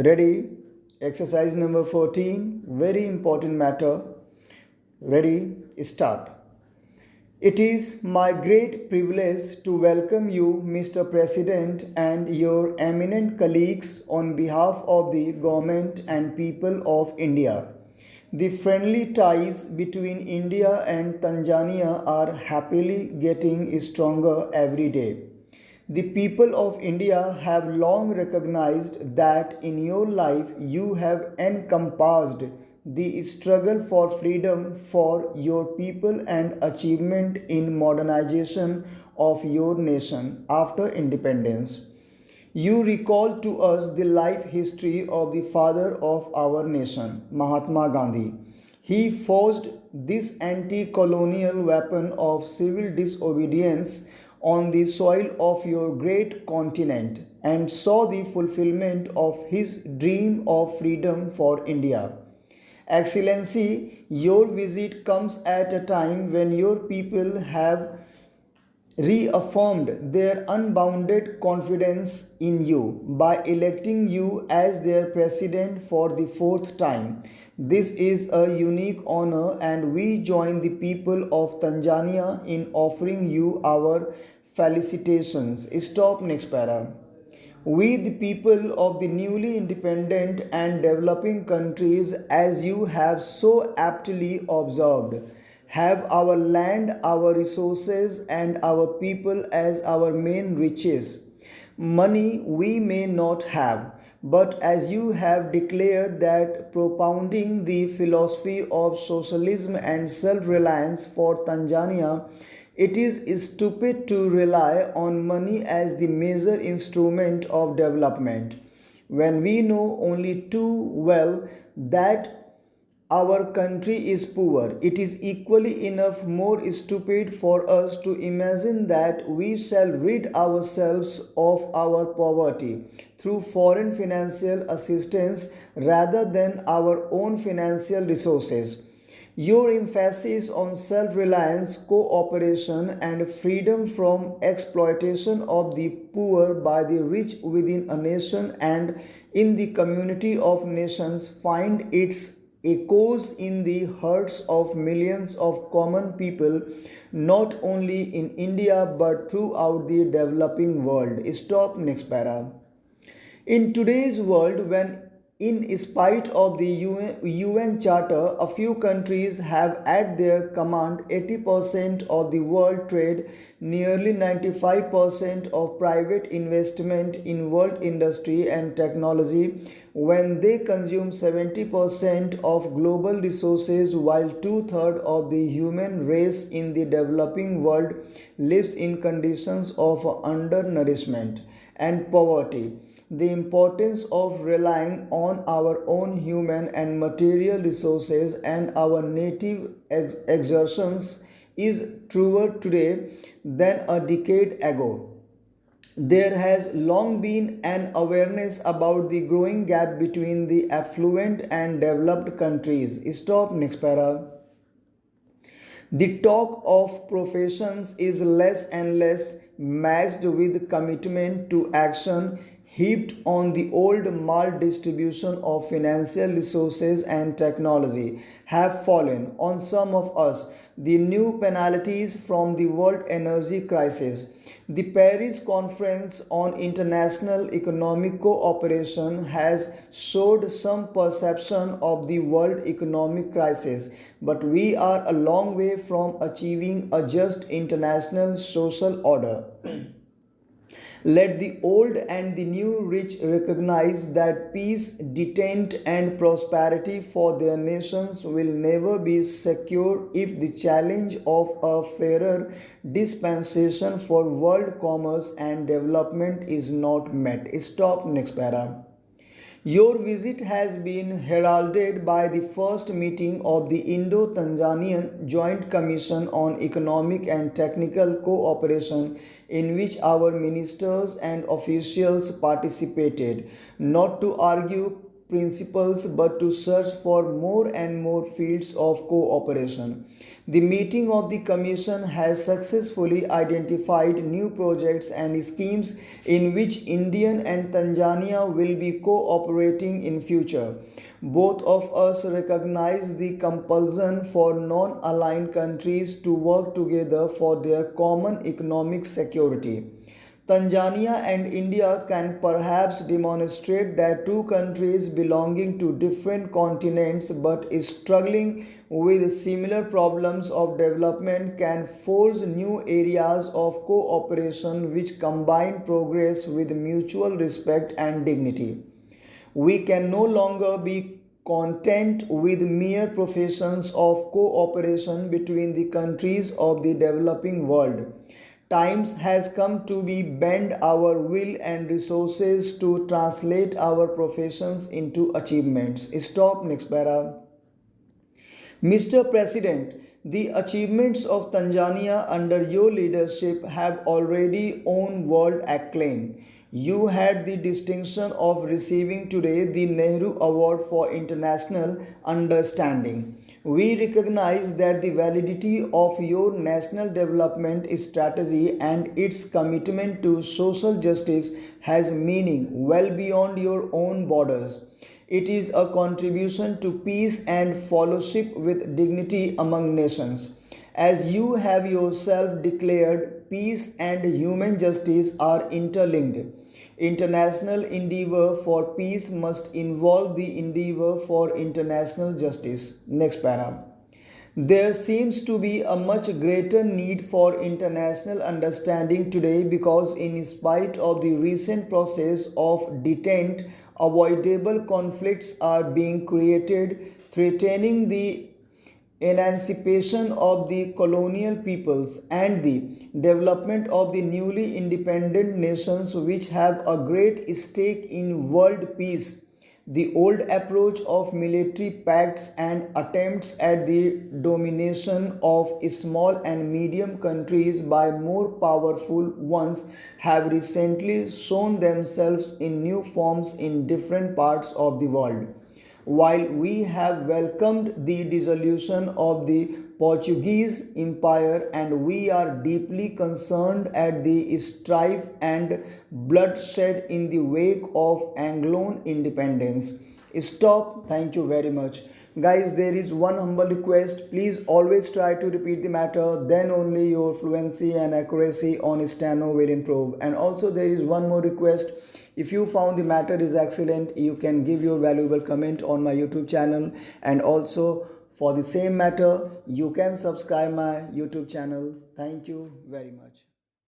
Ready? Exercise number 14. Very important matter. Ready? Start. It is my great privilege to welcome you, Mr. President, and your eminent colleagues on behalf of the government and people of India. The friendly ties between India and Tanzania are happily getting stronger every day. The people of India have long recognized that in your life you have encompassed the struggle for freedom for your people and achievement in modernization of your nation after independence. You recall to us the life history of the father of our nation, Mahatma Gandhi. He forged this anti colonial weapon of civil disobedience on the soil of your great continent and saw the fulfillment of his dream of freedom for India. Excellency, your visit comes at a time when your people have reaffirmed their unbounded confidence in you by electing you as their president for the fourth time. This is a unique honor, and we join the people of Tanzania in offering you our felicitations. Stop next para. We, the people of the newly independent and developing countries, as you have so aptly observed, have our land, our resources, and our people as our main riches. Money we may not have, but as you have declared that propounding the philosophy of socialism and self reliance for Tanzania, it is stupid to rely on money as the major instrument of development when we know only too well that our country is poor. It is equally enough more stupid for us to imagine that we shall rid ourselves of our poverty through foreign financial assistance rather than our own financial resources. Your emphasis on self reliance, cooperation, and freedom from exploitation of the poor by the rich within a nation and in the community of nations find its echoes in the hearts of millions of common people, not only in India but throughout the developing world. Stop next para. In today's world, when in spite of the UN Charter, a few countries have at their command 80% of the world trade, nearly 95% of private investment in world industry and technology, when they consume 70% of global resources, while two-thirds of the human race in the developing world lives in conditions of undernourishment and poverty. The importance of relying on our own human and material resources and our native exertions is truer today than a decade ago. There has long been an awareness about the growing gap between the affluent and developed countries. Stop next para. The talk of professions is less and less matched with commitment to action heaped on the old maldistribution of financial resources and technology have fallen on some of us. The new penalties from the world energy crisis. The Paris Conference on International Economic Cooperation has showed some perception of the world economic crisis, but we are a long way from achieving a just international social order. Let the old and the new rich recognize that peace, detente, and prosperity for their nations will never be secure if the challenge of a fairer dispensation for world commerce and development is not met. Stop next para. Your visit has been heralded by the first meeting of the Indo-Tanzanian Joint Commission on Economic and Technical Cooperation, in which our ministers and officials participated, not to argue principles but to search for more and more fields of cooperation. The meeting of the Commission has successfully identified new projects and schemes in which India and Tanzania will be cooperating in future. Both of us recognize the compulsion for non-aligned countries to work together for their common economic security. Tanzania and India can perhaps demonstrate that two countries belonging to different continents but struggling with similar problems of development can forge new areas of cooperation which combine progress with mutual respect and dignity. We can no longer be content with mere professions of cooperation between the countries of the developing world. Times has come to be bend our will and resources to translate our professions into achievements. Stop, next para. Mr. President, the achievements of Tanzania under your leadership have already won world acclaim. You had the distinction of receiving today the Nehru Award for International Understanding. We recognize that the validity of your national development strategy and its commitment to social justice has meaning well beyond your own borders. It is a contribution to peace and fellowship with dignity among nations. As you have yourself declared, peace and human justice are interlinked. International endeavor for peace must involve the endeavor for international justice. Next para. There seems to be a much greater need for international understanding today because, in spite of the recent process of detent, avoidable conflicts are being created, threatening the emancipation of the colonial peoples and the development of the newly independent nations which have a great stake in world peace. The old approach of military pacts and attempts at the domination of small and medium countries by more powerful ones have recently shown themselves in new forms in different parts of the world. While we have welcomed the dissolution of the Portuguese Empire and we are deeply concerned at the strife and bloodshed in the wake of Anglo independence. Stop. Thank you very much. Guys, there is one humble request. Please always try to repeat the matter, then only your fluency and accuracy on steno will improve. And also there is one more request. If you found the matter is excellent, you can give your valuable comment on my YouTube channel, and also for the same matter, you can subscribe my YouTube channel. Thank you very much.